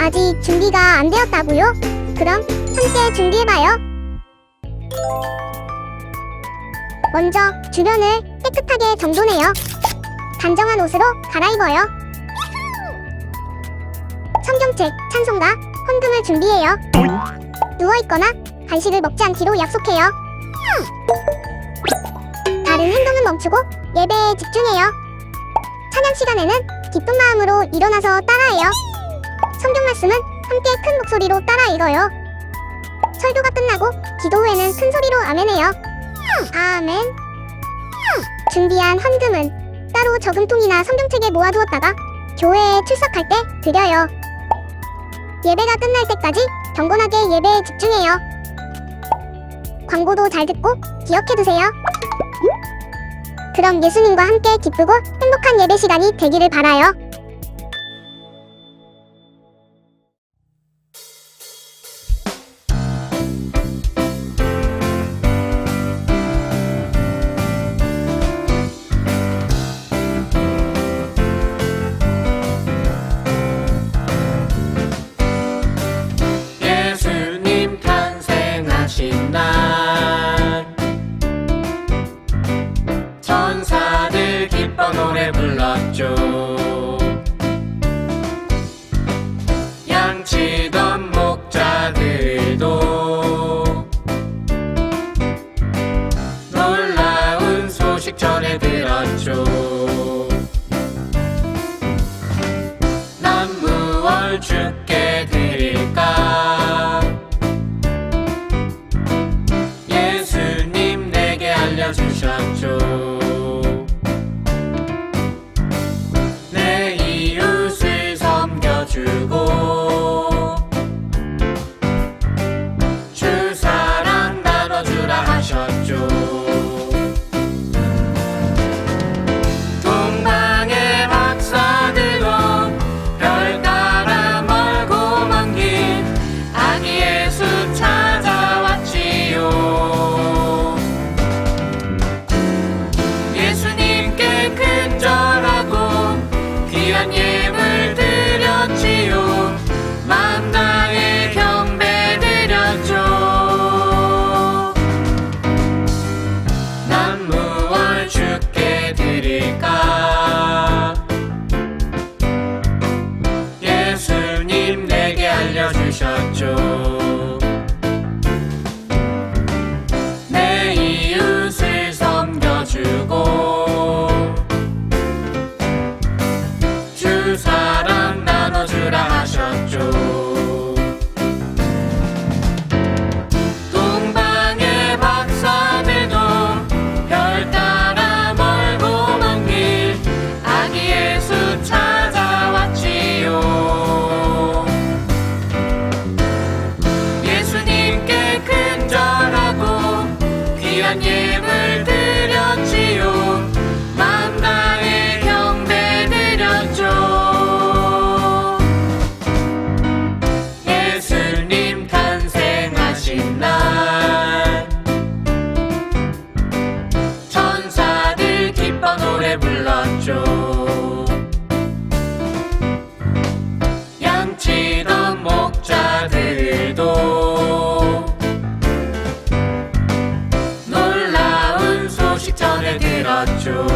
아직 준비가 안 되었다고요? 그럼 함께 준비해봐요. 먼저 주변을 깨끗하게 정돈해요. 단정한 옷으로 갈아입어요. 성경책, 찬송가, 헌금을 준비해요. 누워있거나 간식을 먹지 않기로 약속해요. 다른 행동은 멈추고 예배에 집중해요. 찬양 시간에는 기쁜 마음으로 일어나서 따라해요. 성경 말씀은 함께 큰 목소리로 따라 읽어요. 설교가 끝나고 기도 후에는 큰 소리로 아멘해요. 아멘. 준비한 헌금은 따로 저금통이나 성경책에 모아두었다가 교회에 출석할 때 드려요. 예배가 끝날 때까지 경건하게 예배에 집중해요. 광고도 잘 듣고 기억해두세요. 그럼 예수님과 함께 기쁘고 행복한 예배 시간이 되기를 바라요. 예수님 탄생하신 날 천사들 기뻐 노래 불렀죠. 양치던 목자들도 놀라운 소식 전해 들었죠. 난 무얼 주께 드릴까? 예수님 내게 알려주셨죠. 내 이웃을 섬겨주고 주 사랑 나눠주라 하셨죠. 동방의 박사들도 별 따라 멀고 먼 길 아기 예수 찾아왔지요. 예수님께 근절하고 귀한 예물 드렸지요. 마음 다해 경배 드렸죠. 난 무얼 주께 드릴까? 예수님 내게 알려주셨죠. 내 이웃을 섬겨주고 주 사랑 나눠주라 하셨죠. 동방의 박사들도 별 따라 멀고 먼 길 아기 예수 찾아왔지요. 예수님께 근절하고 귀한 예물 드렸지요. 마음 다해 경배 드렸죠. 예수님 탄생하신 날 천사들 기뻐 노래 불렀죠. 양치던 목자들도 놀라운 소식 전해 들었죠.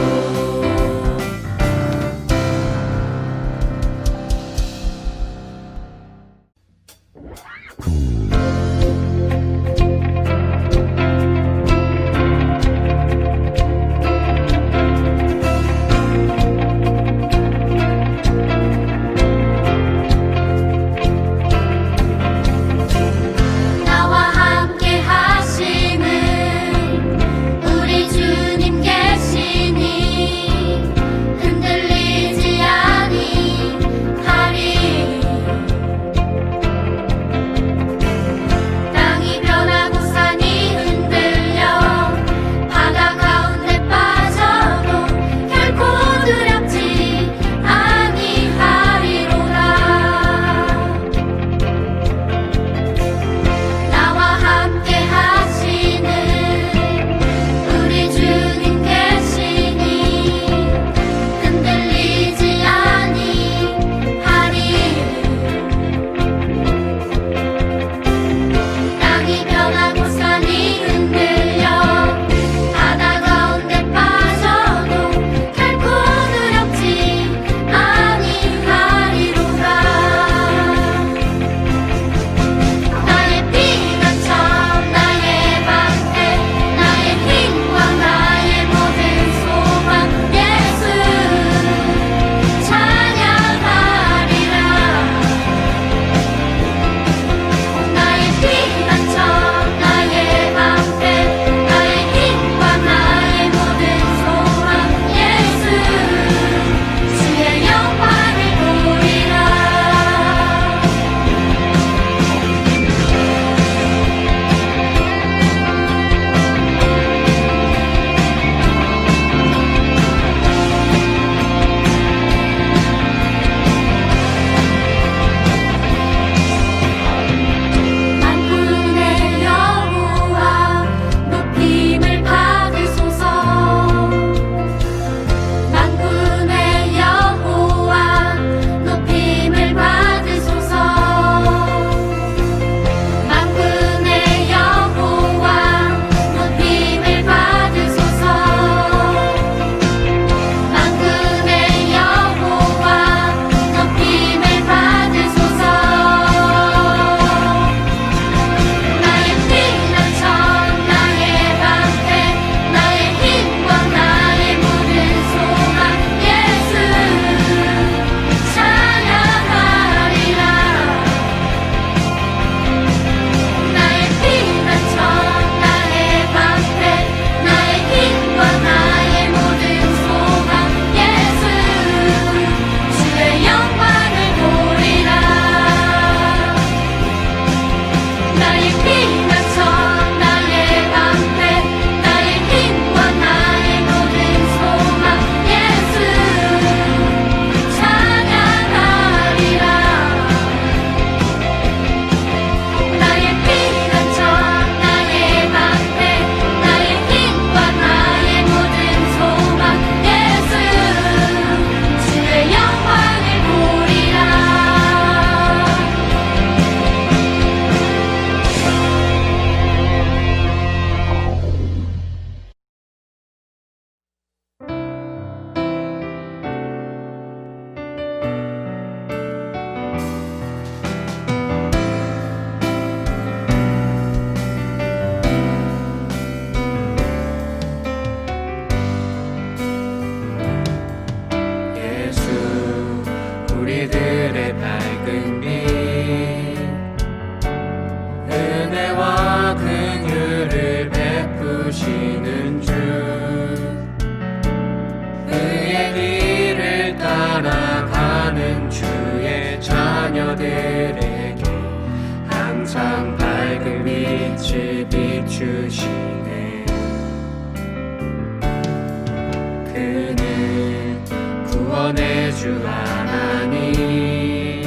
주 하나님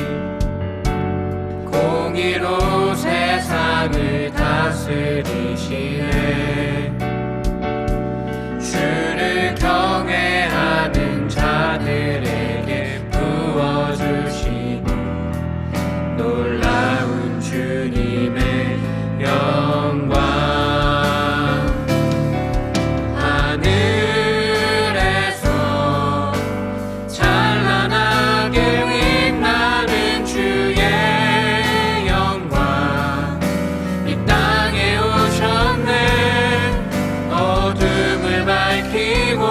공의로 세상을 다스리시네 주를 경외하는 자들에게 부어주시니 놀라운 주님의 영광 하늘에서 찬란하게 빛나는 주의 영광 이 땅에 오셨네 어둠을 밝히고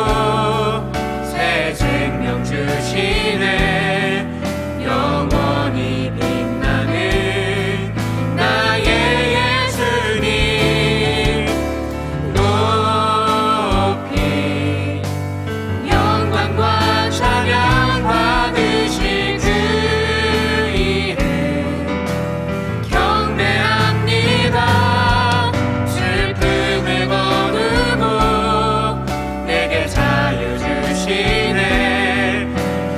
새 생명 주시네 영원히 빛나는 나의 예수님 높이 영광과 찬양 받으신 그 이름 경배합니다 슬픔을 거두고 내게 자유 주시네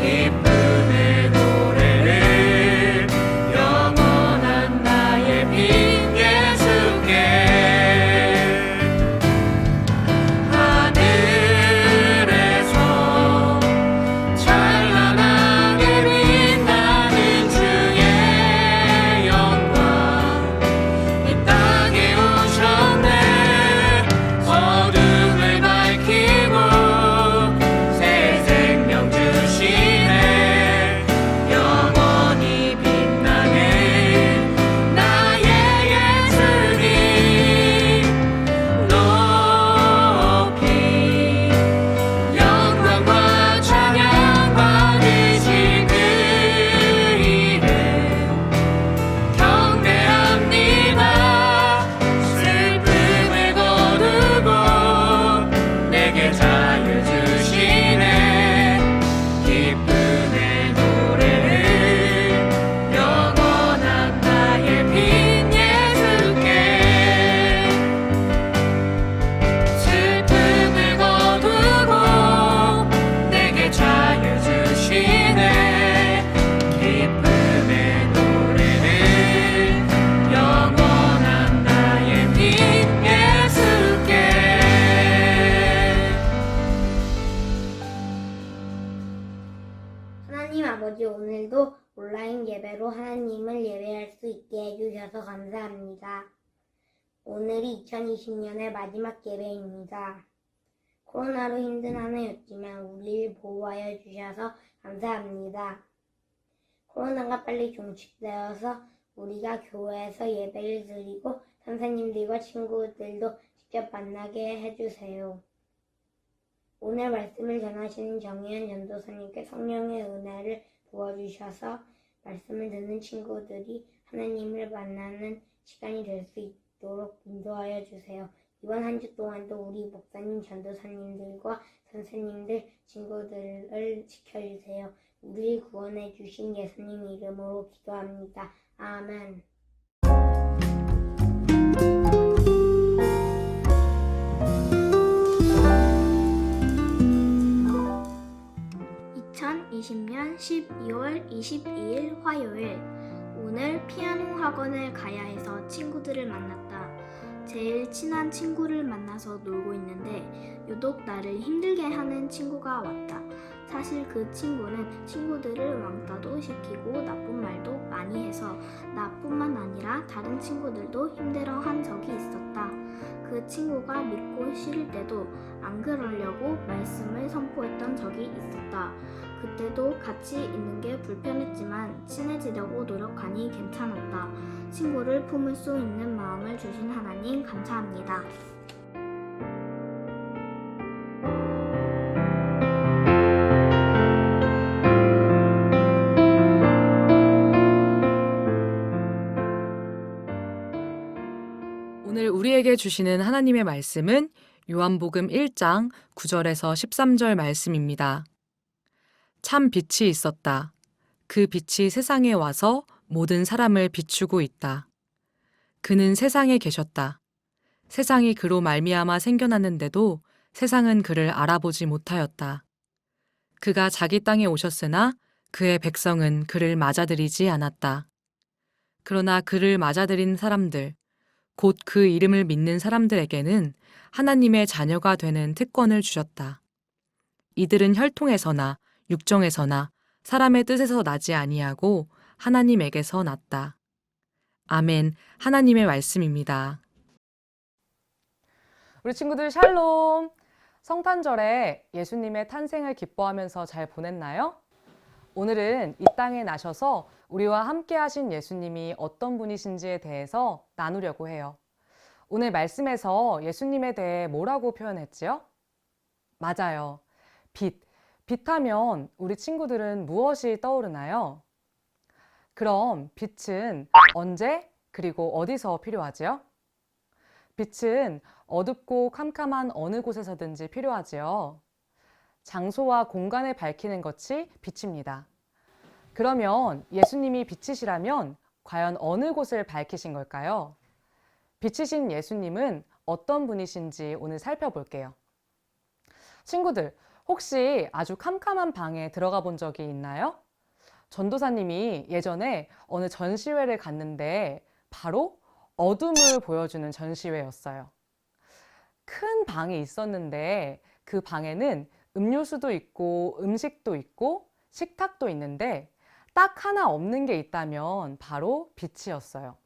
기쁨의 노래를 영원한 나의 빈 예수께 하늘에서 찬란하게 빛나는 주의 영광 이 땅에 오셨네 어둠을 밝히고 새 생명 주시네 영원히 빛나는 나의 예수님 높이 영광과 찬양 받으신 그 이름 경배합니다 슬픔을 거두고 내게 자유 주시네 기쁨의 노래를 영원한 나의 빈 예수께 슬픔을 거두고 내게 자유 주시네 기쁨의 노래를 영원한 나의 빈 예수께 하나님 아버지 오늘도 온라인 예배로 하나님을 예배할 수 있게 해주셔서 감사합니다. 오늘이 2020년의 마지막 예배입니다. 코로나로 힘든 한 해였지만 우리를 보호하여 주셔서 감사합니다. 코로나가 빨리 종식되어서 우리가 교회에서 예배를 드리고 선생님들과 친구들도 직접 만나게 해주세요. 오늘 말씀을 전하시는 정의연 전도사님께 성령의 은혜를 부어주셔서 말씀을 듣는 친구들이 하나님을 만나는 시간이 될 수 있도록 인도하여 주세요. 이번 한 주 동안도 우리 목사님, 전도사님들과 선생님들, 친구들을 지켜주세요. 우리를 구원해 주신 예수님 이름으로 기도합니다. 아멘. (2020년 12월 22일) 화요일 오늘 피아노 학원을 가야 해서 친구들을 만났다. 제일 친한 친구를 만나서 놀고 있는데 유독 나를 힘들게 하는 친구가 왔다. 사실 그 친구는 친구들을 왕따도 시키고 나쁜 말도 많이 해서 나뿐만 아니라 다른 친구들도 힘들어한 적이 있었다. 그 친구가 믿고 싫을 때도 안 그러려고 말씀을 선포했던 적이 있었다. 그때도 같이 있는 게 불편했지만 친해지려고 노력하니 괜찮았다. 친구를 품을 수 있는 마음을 주신 하나님 감사합니다. 오늘 우리에게 주시는 하나님의 말씀은 요한복음 1장 9절에서 13절 말씀입니다. 참 빛이 있었다. 그 빛이 세상에 와서 모든 사람을 비추고 있다. 그는 세상에 계셨다. 세상이 그로 말미암아 생겨났는데도 세상은 그를 알아보지 못하였다. 그가 자기 땅에 오셨으나 그의 백성은 그를 맞아들이지 않았다. 그러나 그를 맞아들인 사람들, 곧 그 이름을 믿는 사람들에게는 하나님의 자녀가 되는 특권을 주셨다. 이들은 혈통에서나 육정에서나 사람의 뜻에서 나지 아니하고 하나님에게서 났다. 아멘. 하나님의 말씀입니다. 우리 친구들 샬롬! 성탄절에 예수님의 탄생을 기뻐하면서 잘 보냈나요? 오늘은 이 땅에 나셔서 우리와 함께 하신 예수님이 어떤 분이신지에 대해서 나누려고 해요. 오늘 말씀에서 예수님에 대해 뭐라고 표현했지요? 맞아요. 빛. 빛하면 우리 친구들은 무엇이 떠오르나요? 그럼 빛은 언제 그리고 어디서 필요하지요? 빛은 어둡고 캄캄한 어느 곳에서든지 필요하지요. 장소와 공간을 밝히는 것이 빛입니다. 그러면 예수님이 빛이시라면 과연 어느 곳을 밝히신 걸까요? 빛이신 예수님은 어떤 분이신지 오늘 살펴볼게요. 친구들, 혹시 아주 캄캄한 방에 들어가 본 적이 있나요? 전도사님이 예전에 어느 전시회를 갔는데 바로 어둠을 보여주는 전시회였어요. 큰 방이 있었는데 그 방에는 음료수도 있고 음식도 있고 식탁도 있는데 딱 하나 없는 게 있다면 바로 빛이었어요.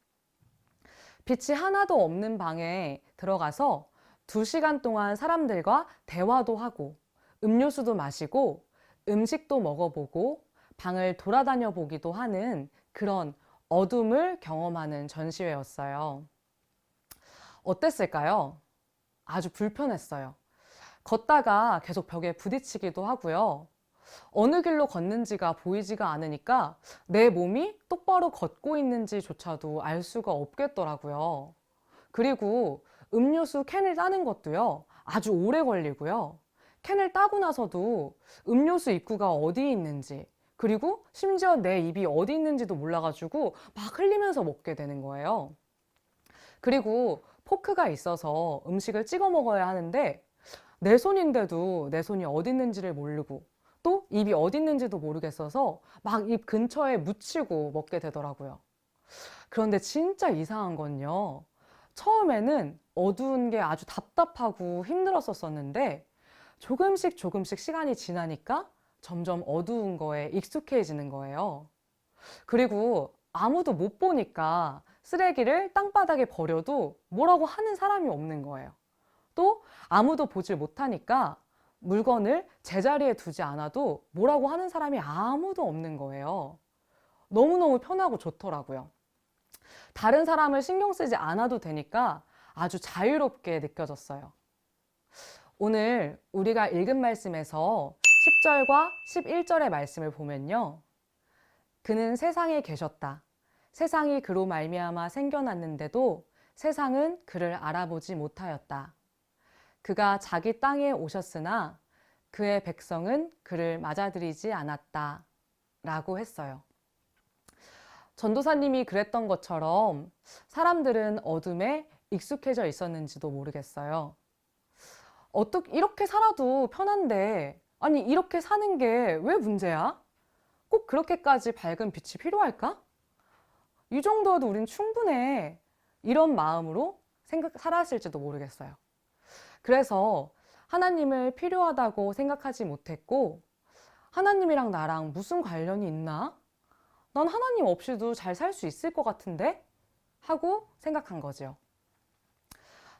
빛이 하나도 없는 방에 들어가서 2시간 동안 사람들과 대화도 하고 음료수도 마시고 음식도 먹어보고 방을 돌아다녀 보기도 하는 그런 어둠을 경험하는 전시회였어요. 어땠을까요? 아주 불편했어요. 걷다가 계속 벽에 부딪히기도 하고요. 어느 길로 걷는지가 보이지가 않으니까 내 몸이 똑바로 걷고 있는지조차도 알 수가 없겠더라고요. 그리고 음료수 캔을 따는 것도요, 아주 오래 걸리고요. 캔을 따고 나서도 음료수 입구가 어디 있는지, 그리고 심지어 내 입이 어디 있는지도 몰라가지고 막 흘리면서 먹게 되는 거예요. 그리고 포크가 있어서 음식을 찍어 먹어야 하는데 내 손인데도 내 손이 어디 있는지를 모르고 또 입이 어디 있는지도 모르겠어서 막 입 근처에 묻히고 먹게 되더라고요. 그런데 진짜 이상한 건요. 처음에는 어두운 게 아주 답답하고 힘들었었는데 조금씩 시간이 지나니까 점점 어두운 거에 익숙해지는 거예요. 그리고 아무도 못 보니까 쓰레기를 땅바닥에 버려도 뭐라고 하는 사람이 없는 거예요. 또 아무도 보질 못하니까 물건을 제자리에 두지 않아도 뭐라고 하는 사람이 아무도 없는 거예요. 너무너무 편하고 좋더라고요. 다른 사람을 신경 쓰지 않아도 되니까 아주 자유롭게 느껴졌어요. 오늘 우리가 읽은 말씀에서 10절과 11절의 말씀을 보면요. 그는 세상에 계셨다. 세상이 그로 말미암아 생겨났는데도 세상은 그를 알아보지 못하였다. 그가 자기 땅에 오셨으나 그의 백성은 그를 맞아들이지 않았다. 라고 했어요. 전도사님이 그랬던 것처럼 사람들은 어둠에 익숙해져 있었는지도 모르겠어요. 어떻게 이렇게 살아도 편한데, 아니 이렇게 사는 게 왜 문제야? 꼭 그렇게까지 밝은 빛이 필요할까? 이 정도여도 우린 충분해. 이런 마음으로 살았을지도 모르겠어요. 그래서 하나님을 필요하다고 생각하지 못했고, 하나님이랑 나랑 무슨 관련이 있나? 난 하나님 없이도 잘 살 수 있을 것 같은데? 하고 생각한 거죠.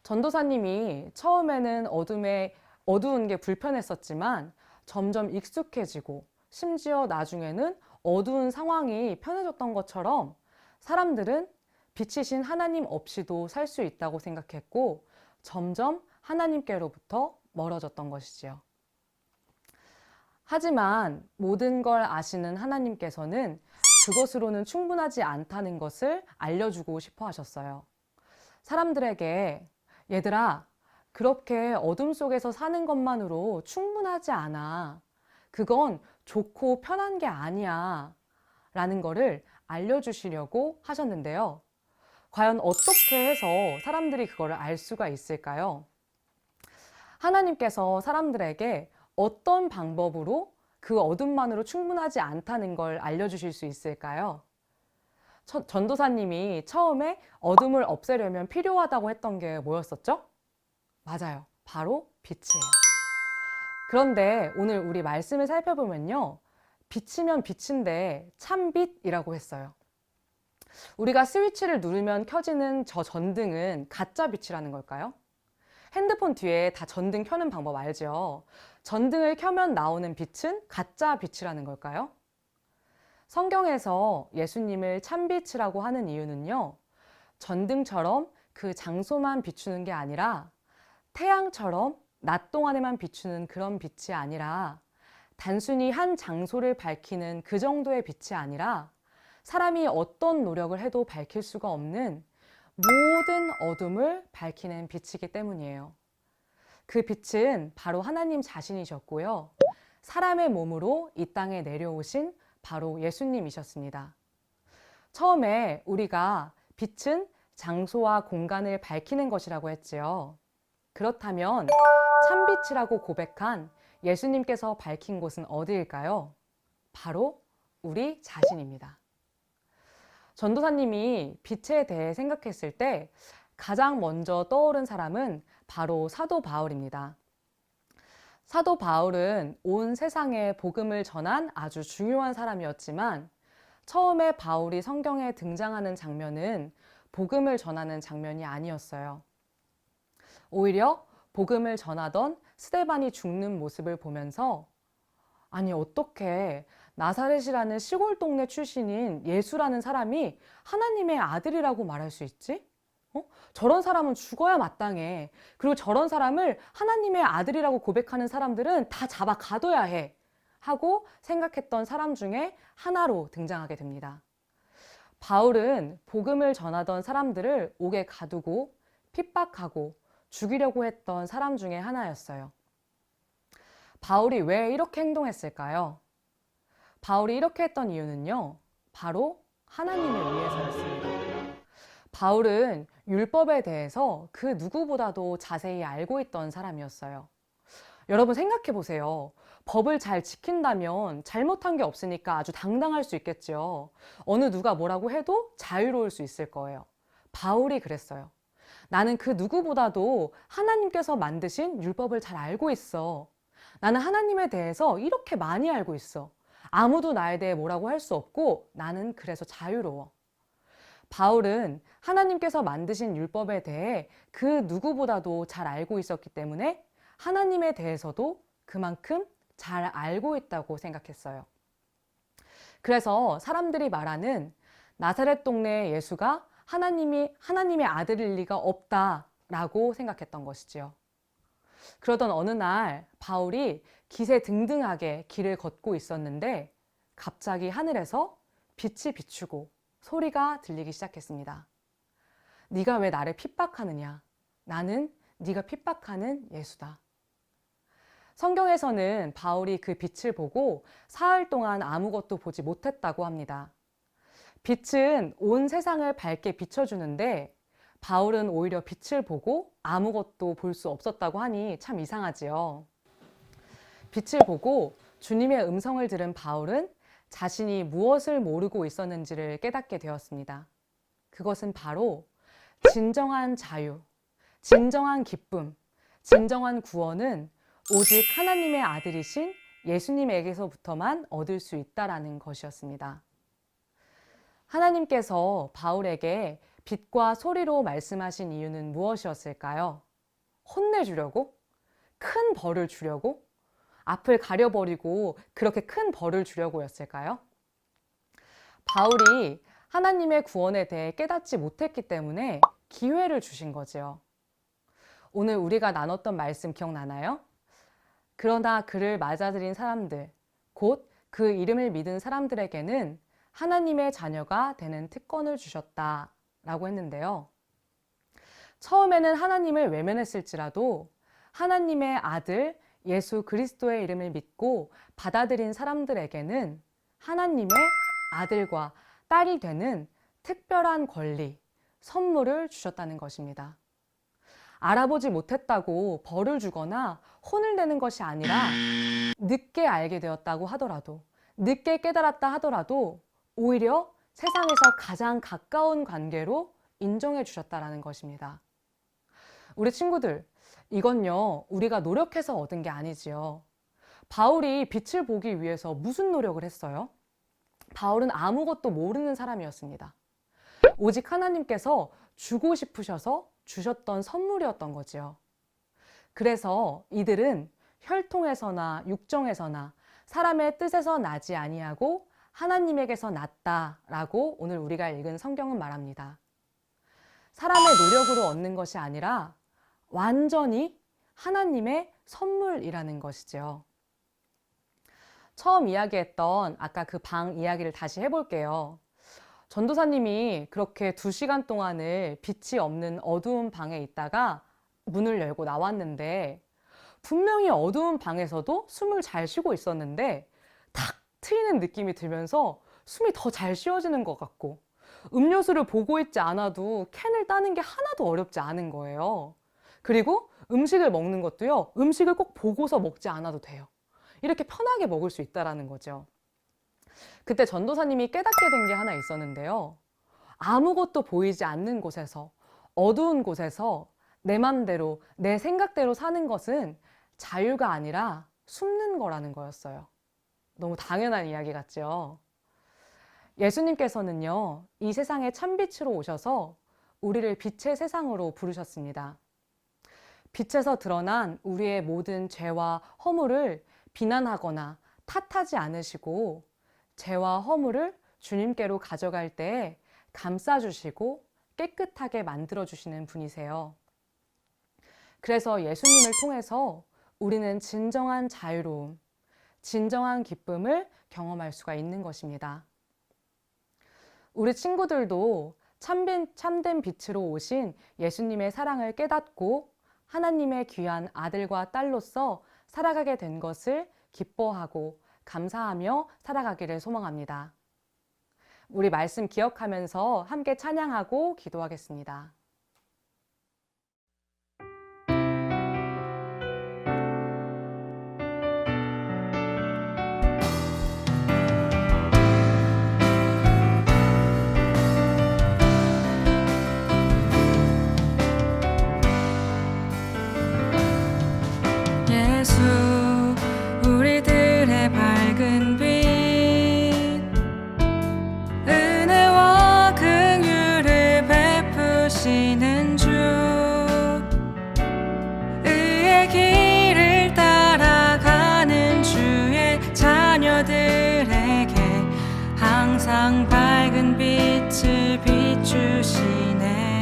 전도사님이 처음에는 어두운 게 불편했었지만 점점 익숙해지고 심지어 나중에는 어두운 상황이 편해졌던 것처럼 사람들은 빛이신 하나님 없이도 살 수 있다고 생각했고 점점 하나님께로부터 멀어졌던 것이지요. 하지만 모든 걸 아시는 하나님께서는 그것으로는 충분하지 않다는 것을 알려주고 싶어 하셨어요. 사람들에게 얘들아, 그렇게 어둠 속에서 사는 것만으로 충분하지 않아. 그건 좋고 편한 게 아니야. 라는 거를 알려주시려고 하셨는데요. 과연 어떻게 해서 사람들이 그거를 알 수가 있을까요? 하나님께서 사람들에게 어떤 방법으로 그 어둠만으로 충분하지 않다는 걸 알려주실 수 있을까요? 전도사님이 처음에 어둠을 없애려면 필요하다고 했던 게 뭐였었죠? 맞아요. 바로 빛이에요. 그런데 오늘 우리 말씀을 살펴보면요. 빛이면 빛인데 참빛이라고 했어요. 우리가 스위치를 누르면 켜지는 저 전등은 가짜 빛이라는 걸까요? 핸드폰 뒤에 다 전등 켜는 방법 알죠? 전등을 켜면 나오는 빛은 가짜 빛이라는 걸까요? 성경에서 예수님을 참빛이라고 하는 이유는요. 전등처럼 그 장소만 비추는 게 아니라 태양처럼 낮 동안에만 비추는 그런 빛이 아니라 단순히 한 장소를 밝히는 그 정도의 빛이 아니라 사람이 어떤 노력을 해도 밝힐 수가 없는 모든 어둠을 밝히는 빛이기 때문이에요. 그 빛은 바로 하나님 자신이셨고요. 사람의 몸으로 이 땅에 내려오신 바로 예수님이셨습니다. 처음에 우리가 빛은 장소와 공간을 밝히는 것이라고 했지요. 그렇다면 참빛이라고 고백한 예수님께서 밝힌 곳은 어디일까요? 바로 우리 자신입니다. 전도사님이 빛에 대해 생각했을 때 가장 먼저 떠오른 사람은 바로 사도 바울입니다. 사도 바울은 온 세상에 복음을 전한 아주 중요한 사람이었지만 처음에 바울이 성경에 등장하는 장면은 복음을 전하는 장면이 아니었어요. 오히려 복음을 전하던 스데반이 죽는 모습을 보면서 아니 어떻게 나사렛이라는 시골 동네 출신인 예수라는 사람이 하나님의 아들이라고 말할 수 있지? 저런 사람은 죽어야 마땅해. 그리고 저런 사람을 하나님의 아들이라고 고백하는 사람들은 다 잡아 가둬야 해. 하고 생각했던 사람 중에 하나로 등장하게 됩니다. 바울은 복음을 전하던 사람들을 옥에 가두고 핍박하고 죽이려고 했던 사람 중에 하나였어요. 바울이 왜 이렇게 행동했을까요? 바울이 이렇게 했던 이유는요, 바로 하나님을 위해서였습니다. 바울은 율법에 대해서 그 누구보다도 자세히 알고 있던 사람이었어요. 여러분 생각해 보세요. 법을 잘 지킨다면 잘못한 게 없으니까 아주 당당할 수 있겠죠. 어느 누가 뭐라고 해도 자유로울 수 있을 거예요. 바울이 그랬어요. 나는 그 누구보다도 하나님께서 만드신 율법을 잘 알고 있어. 나는 하나님에 대해서 이렇게 많이 알고 있어. 아무도 나에 대해 뭐라고 할 수 없고 나는 그래서 자유로워. 바울은 하나님께서 만드신 율법에 대해 그 누구보다도 잘 알고 있었기 때문에 하나님에 대해서도 그만큼 잘 알고 있다고 생각했어요. 그래서 사람들이 말하는 나사렛 동네 예수가 하나님의 아들일 리가 없다라고 생각했던 것이지요. 그러던 어느 날 바울이 기세등등하게 길을 걷고 있었는데 갑자기 하늘에서 빛이 비추고 소리가 들리기 시작했습니다. 네가 왜 나를 핍박하느냐? 나는 네가 핍박하는 예수다. 성경에서는 바울이 그 빛을 보고 사흘 동안 아무것도 보지 못했다고 합니다. 빛은 온 세상을 밝게 비춰주는데 바울은 오히려 빛을 보고 아무것도 볼 수 없었다고 하니 참 이상하지요. 빛을 보고 주님의 음성을 들은 바울은 자신이 무엇을 모르고 있었는지를 깨닫게 되었습니다. 그것은 바로 진정한 자유, 진정한 기쁨, 진정한 구원은 오직 하나님의 아들이신 예수님에게서부터만 얻을 수 있다라는 것이었습니다. 하나님께서 바울에게 빛과 소리로 말씀하신 이유는 무엇이었을까요? 혼내주려고? 큰 벌을 주려고? 앞을 가려버리고 그렇게 큰 벌을 주려고였을까요? 바울이 하나님의 구원에 대해 깨닫지 못했기 때문에 기회를 주신 거지요. 오늘 우리가 나눴던 말씀 기억나나요? 그러나 그를 맞아들인 사람들, 곧 그 이름을 믿은 사람들에게는 하나님의 자녀가 되는 특권을 주셨다라고 했는데요. 처음에는 하나님을 외면했을지라도 하나님의 아들 예수 그리스도의 이름을 믿고 받아들인 사람들에게는 하나님의 아들과 딸이 되는 특별한 권리, 선물을 주셨다는 것입니다. 알아보지 못했다고 벌을 주거나 혼을 내는 것이 아니라 늦게 알게 되었다고 하더라도, 늦게 깨달았다 하더라도 오히려 세상에서 가장 가까운 관계로 인정해 주셨다라는 것입니다. 우리 친구들, 이건요, 우리가 노력해서 얻은 게 아니지요. 바울이 빛을 보기 위해서 무슨 노력을 했어요? 바울은 아무것도 모르는 사람이었습니다. 오직 하나님께서 주고 싶으셔서 주셨던 선물이었던 거지요. 그래서 이들은 혈통에서나 육정에서나 사람의 뜻에서 나지 아니하고 하나님에게서 났다라고 오늘 우리가 읽은 성경은 말합니다. 사람의 노력으로 얻는 것이 아니라 완전히 하나님의 선물이라는 것이죠. 처음 이야기했던 아까 그 방 이야기를 다시 해볼게요. 전도사님이 그렇게 2시간 동안을 빛이 없는 어두운 방에 있다가 문을 열고 나왔는데 분명히 어두운 방에서도 숨을 잘 쉬고 있었는데 탁 트이는 느낌이 들면서 숨이 더 잘 쉬어지는 것 같고 음료수를 보고 있지 않아도 캔을 따는 게 하나도 어렵지 않은 거예요. 그리고 음식을 먹는 것도요, 음식을 꼭 보고서 먹지 않아도 돼요. 이렇게 편하게 먹을 수 있다는 거죠. 그때 전도사님이 깨닫게 된 게 하나 있었는데요. 아무것도 보이지 않는 곳에서, 어두운 곳에서 내 맘대로, 내 생각대로 사는 것은 자유가 아니라 숨는 거라는 거였어요. 너무 당연한 이야기 같죠? 예수님께서는요, 이 세상에 참빛으로 오셔서 우리를 빛의 세상으로 부르셨습니다. 빛에서 드러난 우리의 모든 죄와 허물을 비난하거나 탓하지 않으시고 죄와 허물을 주님께로 가져갈 때 감싸주시고 깨끗하게 만들어주시는 분이세요. 그래서 예수님을 통해서 우리는 진정한 자유로움, 진정한 기쁨을 경험할 수가 있는 것입니다. 우리 친구들도 참된 빛으로 오신 예수님의 사랑을 깨닫고 하나님의 귀한 아들과 딸로서 살아가게 된 것을 기뻐하고 감사하며 살아가기를 소망합니다. 우리 말씀 기억하면서 함께 찬양하고 기도하겠습니다. 예수 우리들의 밝은 빛 은혜와 긍휼을 베푸시는 주 의의 길을 따라가는 주의 자녀들에게 항상 밝은 빛을 비추시네.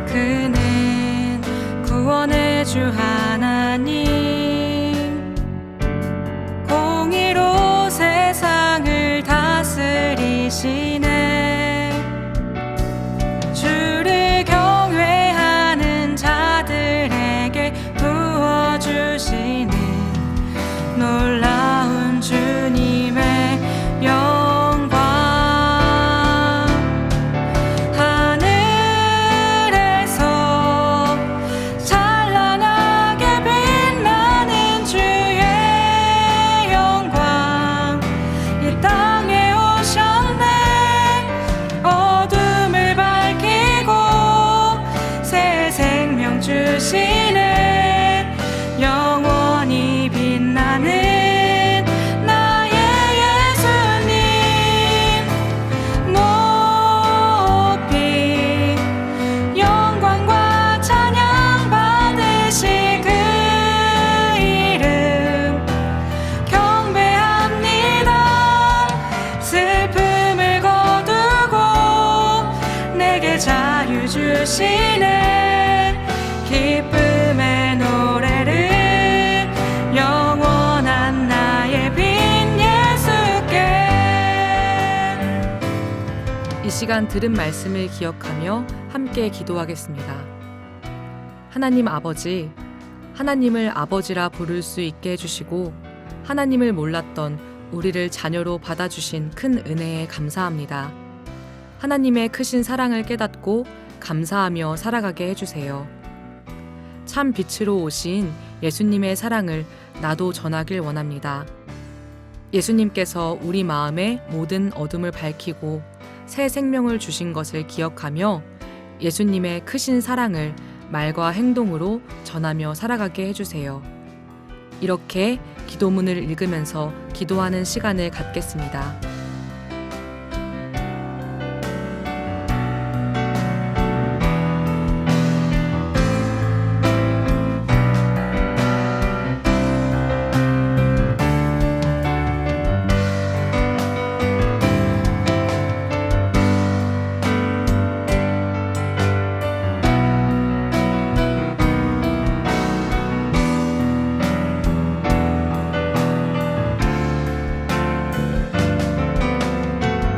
그는 구원의 주 하나님 공의로 세상을 다스리시네. 주를 경외하는 자들에게 부어주시는 놀라운 주님의 영광. 하늘에서 찬란하게 빛나는 주의 영광 이 땅에 오셨네. 어둠을 밝히고 새 생명 주시네. 영원히 빛나는 나의 예수님 높이 영광과 찬양 받으실 그 이름 경배합니다. 슬픔을 거두고 내게 자유 주시네. 기쁨의 노래를 영원한 나의 빈 예수께. 이 시간 들은 말씀을 기억하며 함께 기도하겠습니다. 하나님 아버지, 하나님을 아버지라 부를 수 있게 해주시고 하나님을 몰랐던 우리를 자녀로 받아주신 큰 은혜에 감사합니다. 하나님의 크신 사랑을 깨닫고 감사하며 살아가게 해주세요. 참 빛으로 오신 예수님의 사랑을 나도 전하길 원합니다. 예수님께서 우리 마음의 모든 어둠을 밝히고 새 생명을 주신 것을 기억하며 예수님의 크신 사랑을 말과 행동으로 전하며 살아가게 해주세요. 이렇게 기도문을 읽으면서 기도하는 시간을 갖겠습니다.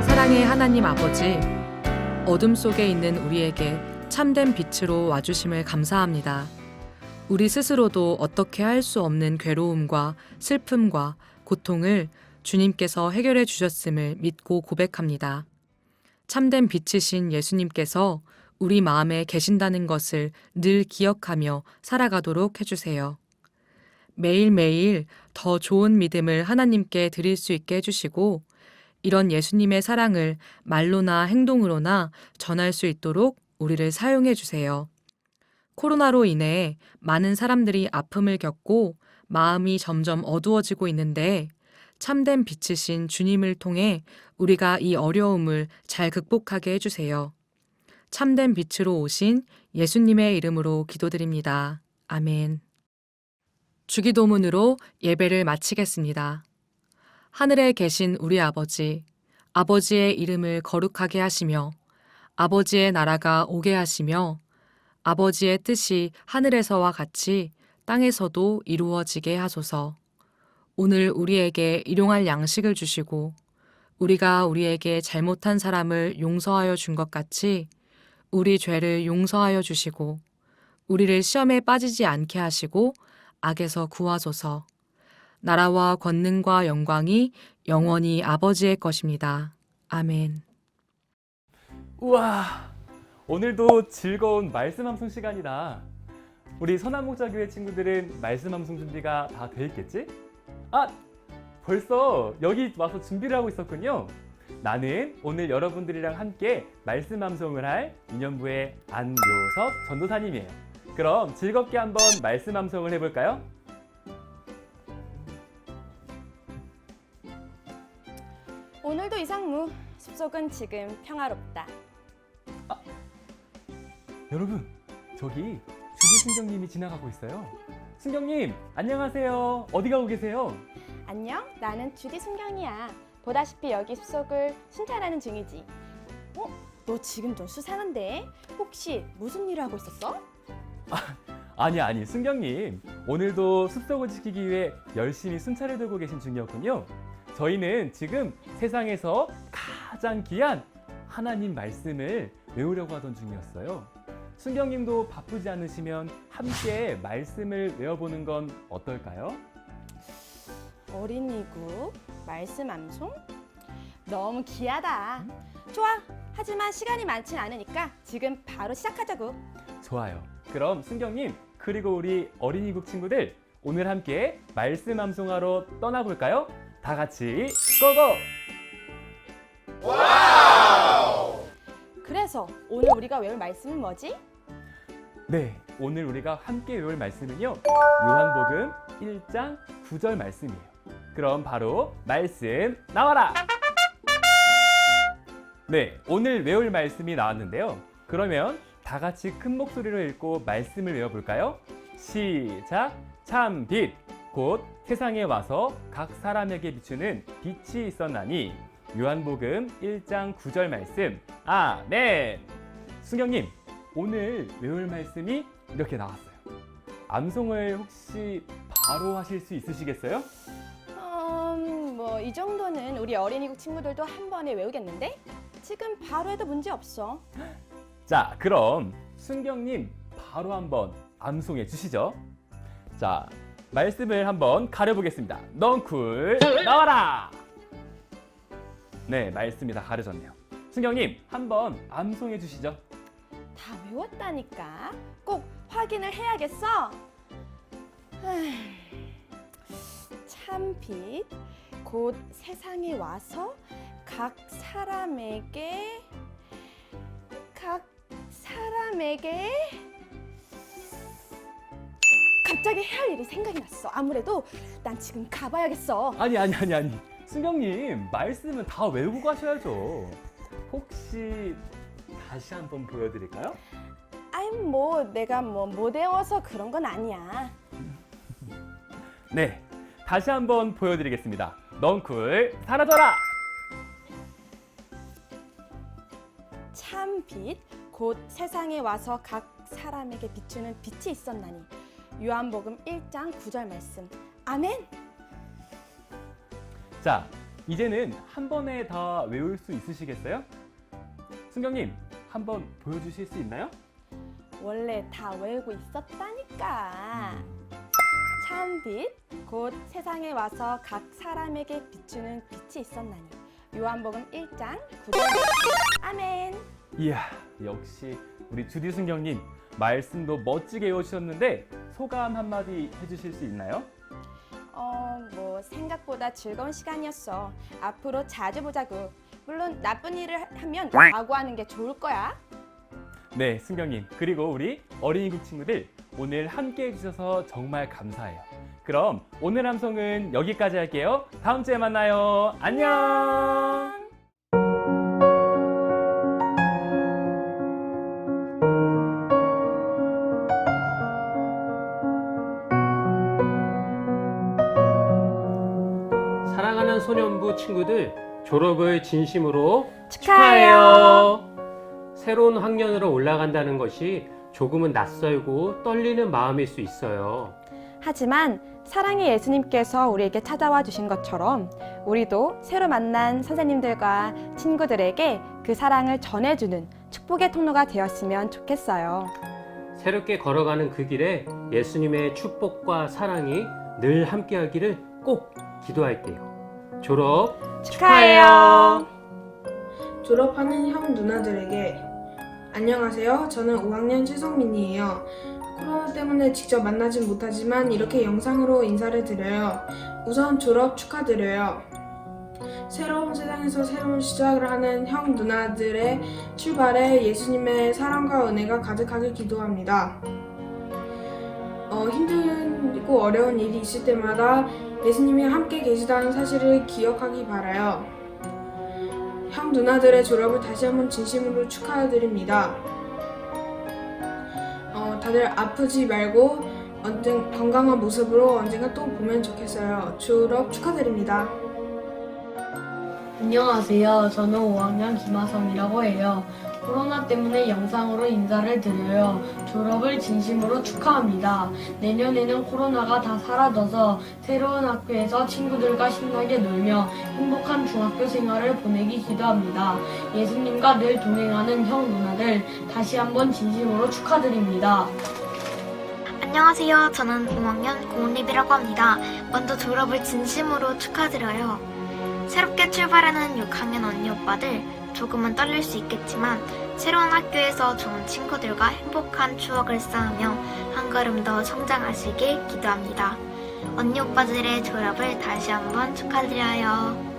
사랑의 하나님 아버지, 어둠 속에 있는 우리에게 참된 빛으로 와주심을 감사합니다. 우리 스스로도 어떻게 할 수 없는 괴로움과 슬픔과 고통을 주님께서 해결해 주셨음을 믿고 고백합니다. 참된 빛이신 예수님께서 우리 마음에 계신다는 것을 늘 기억하며 살아가도록 해주세요. 매일매일 더 좋은 믿음을 하나님께 드릴 수 있게 해주시고 이런 예수님의 사랑을 말로나 행동으로나 전할 수 있도록 우리를 사용해 주세요. 코로나로 인해 많은 사람들이 아픔을 겪고 마음이 점점 어두워지고 있는데 참된 빛이신 주님을 통해 우리가 이 어려움을 잘 극복하게 해주세요. 참된 빛으로 오신 예수님의 이름으로 기도드립니다. 아멘. 주기도문으로 예배를 마치겠습니다. 하늘에 계신 우리 아버지, 아버지의 이름을 거룩하게 하시며 아버지의 나라가 오게 하시며 아버지의 뜻이 하늘에서와 같이 땅에서도 이루어지게 하소서. 오늘 우리에게 일용할 양식을 주시고 우리가 우리에게 잘못한 사람을 용서하여 준 것 같이 우리 죄를 용서하여 주시고 우리를 시험에 빠지지 않게 하시고 악에서 구하소서. 나라와 권능과 영광이 영원히 아버지의 것입니다. 아멘. 우와, 오늘도 즐거운 말씀 함송 시간이다. 우리 선한목자교회 친구들은 말씀 함송 준비가 다 돼 있겠지? 아, 벌써 여기 와서 준비를 하고 있었군요. 나는 오늘 여러분들이랑 함께 말씀 함송을 할 유년부의 안요섭 전도사님이에요. 그럼 즐겁게 한번 말씀 함송을 해볼까요? 오늘도 이상무, 숲속은 지금 평화롭다. 여러분, 저기 주지 순경님이 지나가고 있어요. 순경님, 안녕하세요. 어디 가고 계세요? 안녕, 나는 주디 순경이야. 보다시피 여기 숲속을 순찰하는 중이지. 너 지금 좀 수상한데? 혹시 무슨 일을 하고 있었어? 아니, 순경님. 오늘도 숲속을 지키기 위해 열심히 순찰을 들고 계신 중이었군요. 저희는 지금 세상에서 가장 귀한 하나님 말씀을 외우려고 하던 중이었어요. 순경님도 바쁘지 않으시면 함께 말씀을 외워보는 건 어떨까요? 어린이국, 말씀 암송? 너무 귀하다. 좋아, 하지만 시간이 많진 않으니까 지금 바로 시작하자고. 좋아요. 그럼 순경님, 그리고 우리 어린이국 친구들, 오늘 함께 말씀 암송하러 떠나볼까요? 다 같이 고고! 그래서 오늘 우리가 외울 말씀은 뭐지? 네, 오늘 우리가 함께 외울 말씀은요, 요한복음 1장 9절 말씀이에요. 그럼 바로 말씀 나와라! 네, 오늘 외울 말씀이 나왔는데요. 그러면 다 같이 큰 목소리로 읽고 말씀을 외워볼까요? 시작! 참 빛! 곧 세상에 와서 각 사람에게 비추는 빛이 있었나니. 요한복음 1장 9절 말씀. 아멘! 순경님, 오늘 외울 말씀이 이렇게 나왔어요. 암송을 혹시 바로 하실 수 있으시겠어요? 뭐 이 정도는 우리 어린이국 친구들도 한 번에 외우겠는데? 지금 바로 해도 문제 없어. 자, 그럼 순경님 바로 한번 암송해 주시죠. 자, 말씀을 한번 가려보겠습니다. 넝쿨 나와라! 네, 말씀이 다 가려졌네요. 순경님 한번 암송해 주시죠. 다 외웠다니까. 꼭 확인을 해야겠어. 참빛 곧 세상에 와서 각 사람에게 갑자기 해야 할 일이 생각이 났어. 아무래도 난 지금 가봐야겠어. 아니. 승경님, 말씀은 다 외우고 가셔야죠. 혹시 다시 한번 보여드릴까요? 아이 뭐 내가 못 외워서 그런 건 아니야. 네, 다시 한번 보여드리겠습니다. 넝쿨 사라져라! 참빛 곧 세상에 와서 각 사람에게 비추는 빛이 있었나니. 요한복음 1장 9절 말씀. 아멘. 자, 이제는 한 번에 다 외울 수 있으시겠어요? 승경님, 한번 보여주실 수 있나요? 원래 다 외우고 있었다니까. 참빛 곧 세상에 와서 각 사람에게 비추는 빛이 있었나니. 요한복음 1장 9절 말씀. 아멘. 이야, 역시 우리 주디 승경님, 말씀도 멋지게 외우셨는데 소감 한마디 해주실 수 있나요? 뭐 생각보다 즐거운 시간이었어. 앞으로 자주 보자고. 물론 나쁜 일을 하면 각오하는 게 좋을 거야. 네, 승경님, 그리고 우리 어린이국 친구들 오늘 함께 해주셔서 정말 감사해요. 그럼 오늘 함성은 여기까지 할게요. 다음 주에 만나요. 안녕. 사랑하는 소년부 친구들, 졸업을 진심으로 축하해요. 새로운 학년으로 올라간다는 것이 조금은 낯설고 떨리는 마음일 수 있어요. 하지만 사랑의 예수님께서 우리에게 찾아와 주신 것처럼 우리도 새로 만난 선생님들과 친구들에게 그 사랑을 전해주는 축복의 통로가 되었으면 좋겠어요. 새롭게 걸어가는 그 길에 예수님의 축복과 사랑이 늘 함께하기를 꼭 기도할게요. 졸업 축하해요. 졸업하는 형 누나들에게 안녕하세요. 저는 5학년 최성민이에요. 코로나 때문에 직접 만나진 못하지만 이렇게 영상으로 인사를 드려요. 우선 졸업 축하드려요. 새로운 세상에서 새로운 시작을 하는 형 누나들의 출발에 예수님의 사랑과 은혜가 가득하길 기도합니다. 힘들고 어려운 일이 있을 때마다 예수님이 함께 계시다는 사실을 기억하기 바라요. 형 누나들의 졸업을 다시 한번 진심으로 축하드립니다. 다들 아프지 말고 건강한 모습으로 언젠가 또 보면 좋겠어요. 졸업 축하드립니다. 안녕하세요. 저는 5학년 김하성이라고 해요. 코로나 때문에 영상으로 인사를 드려요. 졸업을 진심으로 축하합니다. 내년에는 코로나가 다 사라져서 새로운 학교에서 친구들과 신나게 놀며 행복한 중학교 생활을 보내기 기도합니다. 예수님과 늘 동행하는 형 누나들 다시 한번 진심으로 축하드립니다. 안녕하세요. 저는 5학년 고은립이라고 합니다. 먼저 졸업을 진심으로 축하드려요. 새롭게 출발하는 6학년 언니 오빠들 조금은 떨릴 수 있겠지만 새로운 학교에서 좋은 친구들과 행복한 추억을 쌓으며 한 걸음 더 성장하시길 기도합니다. 언니 오빠들의 졸업을 다시 한번 축하드려요.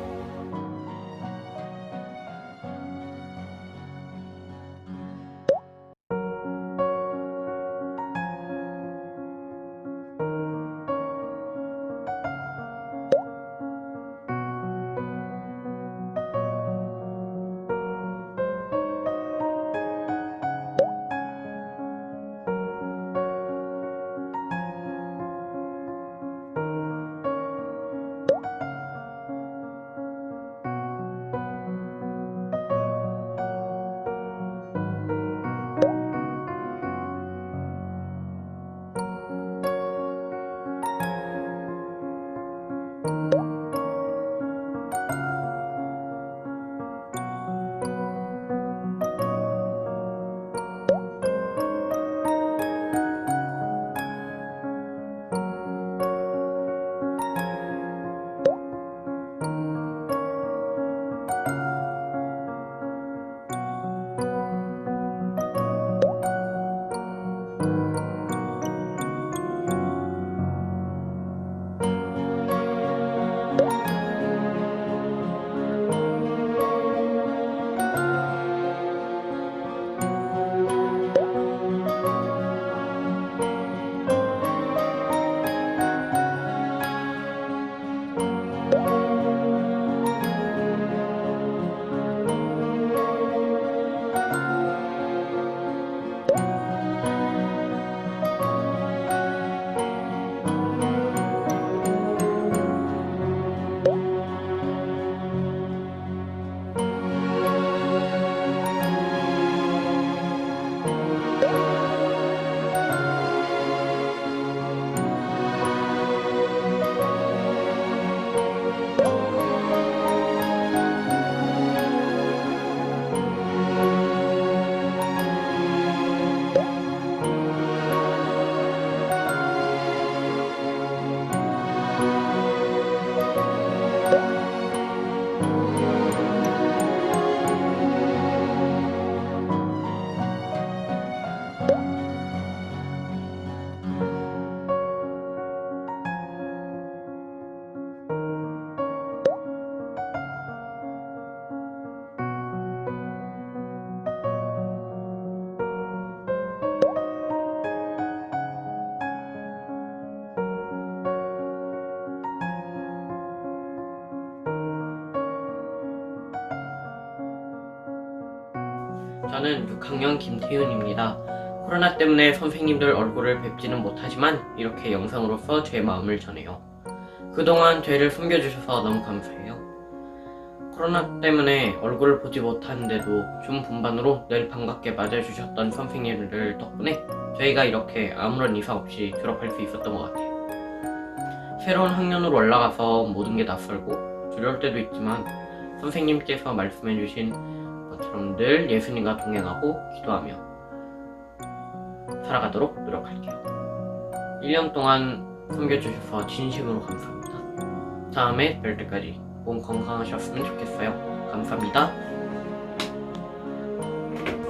저는 6학년 김태윤입니다. 코로나 때문에 선생님들 얼굴을 뵙지는 못하지만 이렇게 영상으로서 제 마음을 전해요. 그동안 저희를 숨겨주셔서 너무 감사해요. 코로나 때문에 얼굴을 보지 못하는데도 줌 분반으로 늘 반갑게 맞아주셨던 선생님들 덕분에 저희가 이렇게 아무런 이상 없이 졸업할 수 있었던 것 같아요. 새로운 학년으로 올라가서 모든 게 낯설고 두려울 때도 있지만 선생님께서 말씀해주신 것처럼 늘 예수님과 동행하고 기도하며 살아가도록 노력할게요. 1년 동안 섬겨주셔서 진심으로 감사합니다. 다음에 뵐 때까지 몸 건강하셨으면 좋겠어요. 감사합니다.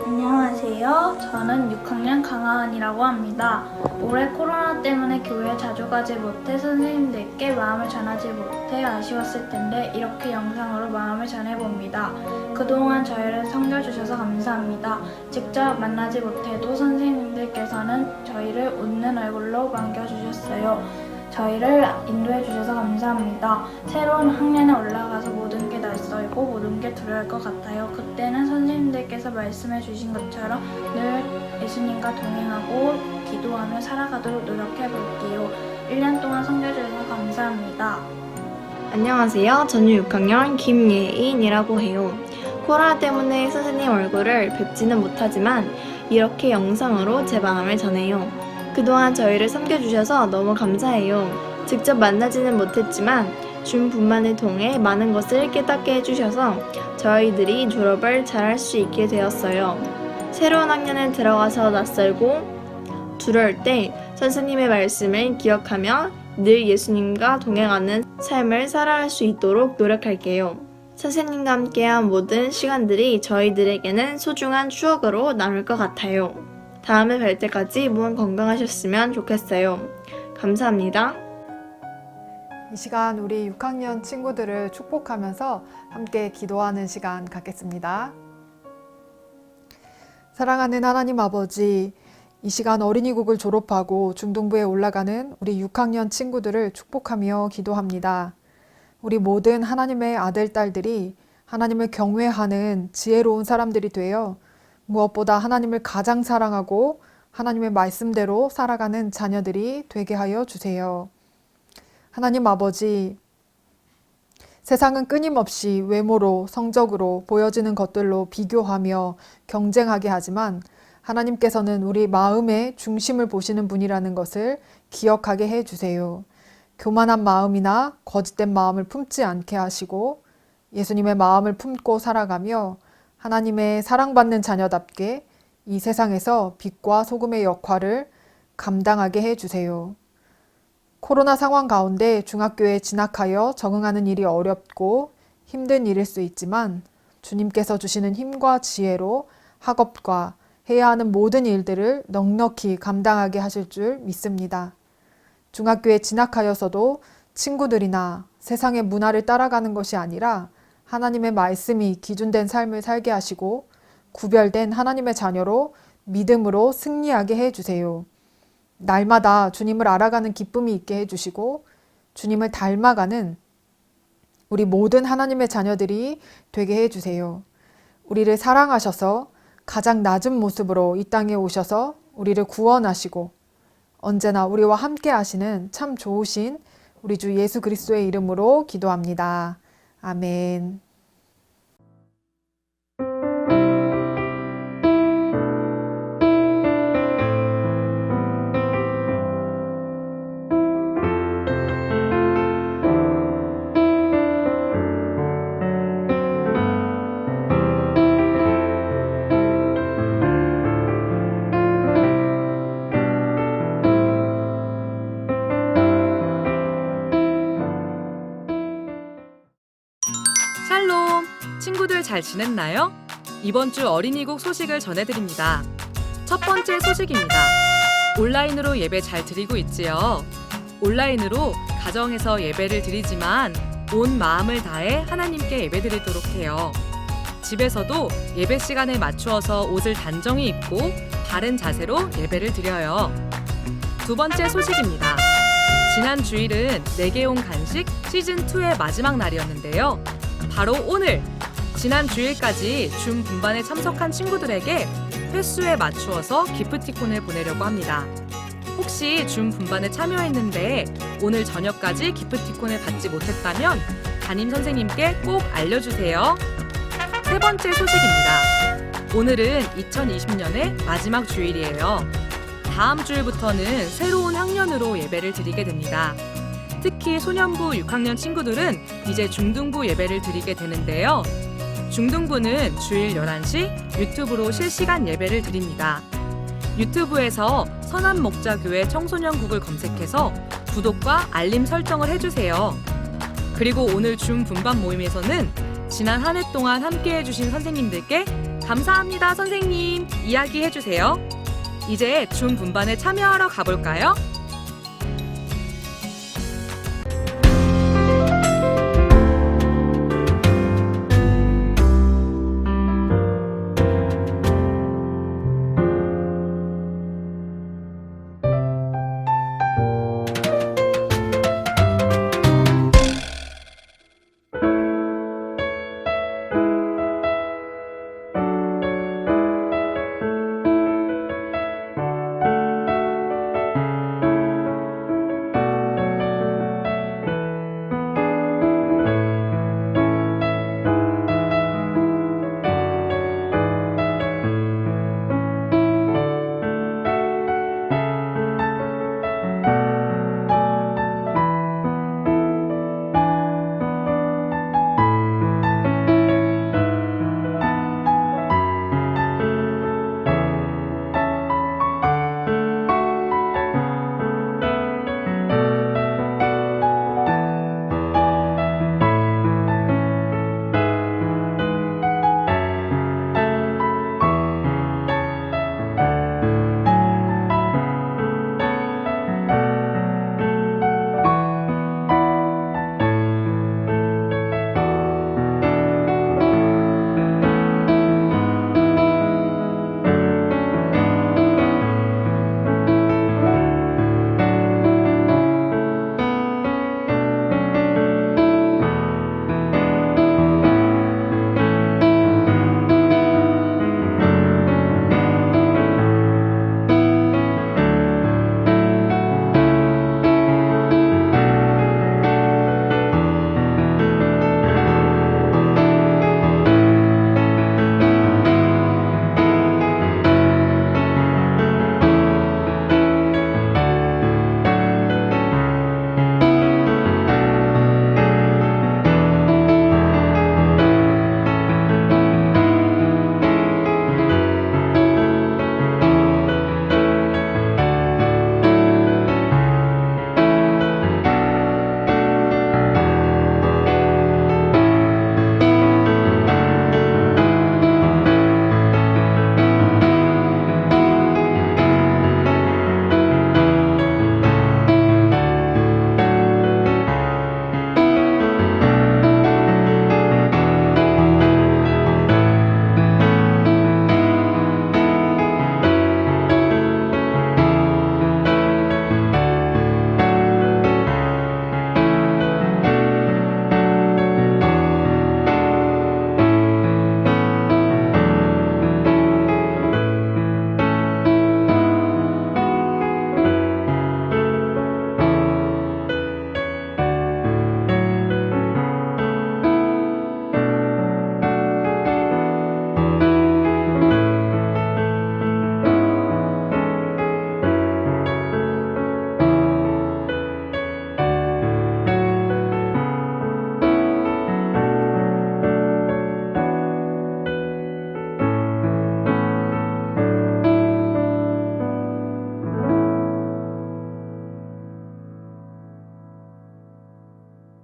안녕하세요. 저는 6학년 강하은이라고 합니다. 올해 코로나 때문에 교회에 자주 가지 못해 선생님들께 마음을 전하지 못해 아쉬웠을 텐데 이렇게 영상으로 마음을 전해봅니다. 그동안 저희를 섬겨주셔서 감사합니다. 직접 만나지 못해도 선생님들께서는 저희를 웃는 얼굴로 반겨주셨어요. 저희를 인도해 주셔서 감사합니다. 새로운 학년에 올라가서 모든 게 낯설고 모든 게 두려울 것 같아요. 그때는 선생님들께서 말씀해 주신 것처럼 늘 예수님과 동행하고 기도하며 살아가도록 노력해 볼게요. 1년 동안 섬겨주셔서 감사합니다. 안녕하세요. 저는 6학년 김예인이라고 해요. 코로나 때문에 선생님 얼굴을 뵙지는 못하지만 이렇게 영상으로 제 마음을 전해요. 그동안 저희를 섬겨주셔서 너무 감사해요. 직접 만나지는 못했지만 줌 분만을 통해 많은 것을 깨닫게 해주셔서 저희들이 졸업을 잘할 수 있게 되었어요. 새로운 학년에 들어가서 낯설고 두려울 때 선생님의 말씀을 기억하며 늘 예수님과 동행하는 삶을 살아갈 수 있도록 노력할게요. 선생님과 함께한 모든 시간들이 저희들에게는 소중한 추억으로 남을 것 같아요. 다음에 뵐 때까지 몸 건강하셨으면 좋겠어요. 감사합니다. 이 시간 우리 6학년 친구들을 축복하면서 함께 기도하는 시간 갖겠습니다. 사랑하는 하나님 아버지, 이 시간 어린이국을 졸업하고 중등부에 올라가는 우리 6학년 친구들을 축복하며 기도합니다. 우리 모든 하나님의 아들, 딸들이 하나님을 경외하는 지혜로운 사람들이 되어 무엇보다 하나님을 가장 사랑하고 하나님의 말씀대로 살아가는 자녀들이 되게 하여 주세요. 하나님 아버지, 세상은 끊임없이 외모로, 성적으로 보여지는 것들로 비교하며 경쟁하게 하지만 하나님께서는 우리 마음의 중심을 보시는 분이라는 것을 기억하게 해주세요. 교만한 마음이나 거짓된 마음을 품지 않게 하시고 예수님의 마음을 품고 살아가며 하나님의 사랑받는 자녀답게 이 세상에서 빛과 소금의 역할을 감당하게 해주세요. 코로나 상황 가운데 중학교에 진학하여 적응하는 일이 어렵고 힘든 일일 수 있지만 주님께서 주시는 힘과 지혜로 학업과 해야 하는 모든 일들을 넉넉히 감당하게 하실 줄 믿습니다. 중학교에 진학하여서도 친구들이나 세상의 문화를 따라가는 것이 아니라 하나님의 말씀이 기준된 삶을 살게 하시고 구별된 하나님의 자녀로 믿음으로 승리하게 해주세요. 날마다 주님을 알아가는 기쁨이 있게 해주시고 주님을 닮아가는 우리 모든 하나님의 자녀들이 되게 해주세요. 우리를 사랑하셔서 가장 낮은 모습으로 이 땅에 오셔서 우리를 구원하시고 언제나 우리와 함께 하시는 참 좋으신 우리 주 예수 그리스도의 이름으로 기도합니다. 아멘. 샬롬! 친구들 잘 지냈나요? 이번 주 어린이국 소식을 전해드립니다. 첫 번째 소식입니다. 온라인으로 예배 잘 드리고 있지요? 온라인으로 가정에서 예배를 드리지만 온 마음을 다해 하나님께 예배 드리도록 해요. 집에서도 예배 시간에 맞추어서 옷을 단정히 입고 바른 자세로 예배를 드려요. 두 번째 소식입니다. 지난 주일은 내게 온 간식 시즌2의 마지막 날이었는데요. 바로 오늘 지난 주일까지 줌 분반에 참석한 친구들에게 횟수에 맞추어서 기프티콘을 보내려고 합니다. 혹시 줌 분반에 참여했는데 오늘 저녁까지 기프티콘을 받지 못했다면 담임 선생님께 꼭 알려주세요. 세 번째 소식입니다. 오늘은 2020년의 마지막 주일이에요. 다음 주일부터는 새로운 학년으로 예배를 드리게 됩니다. 특히 소년부 6학년 친구들은 이제 중등부 예배를 드리게 되는데요. 중등부는 주일 11시 유튜브로 실시간 예배를 드립니다. 유튜브에서 선한목자교회 청소년국을 검색해서 구독과 알림 설정을 해주세요. 그리고 오늘 줌 분반 모임에서는 지난 한 해 동안 함께 해주신 선생님들께 감사합니다 선생님 이야기해주세요. 이제 줌 분반에 참여하러 가볼까요?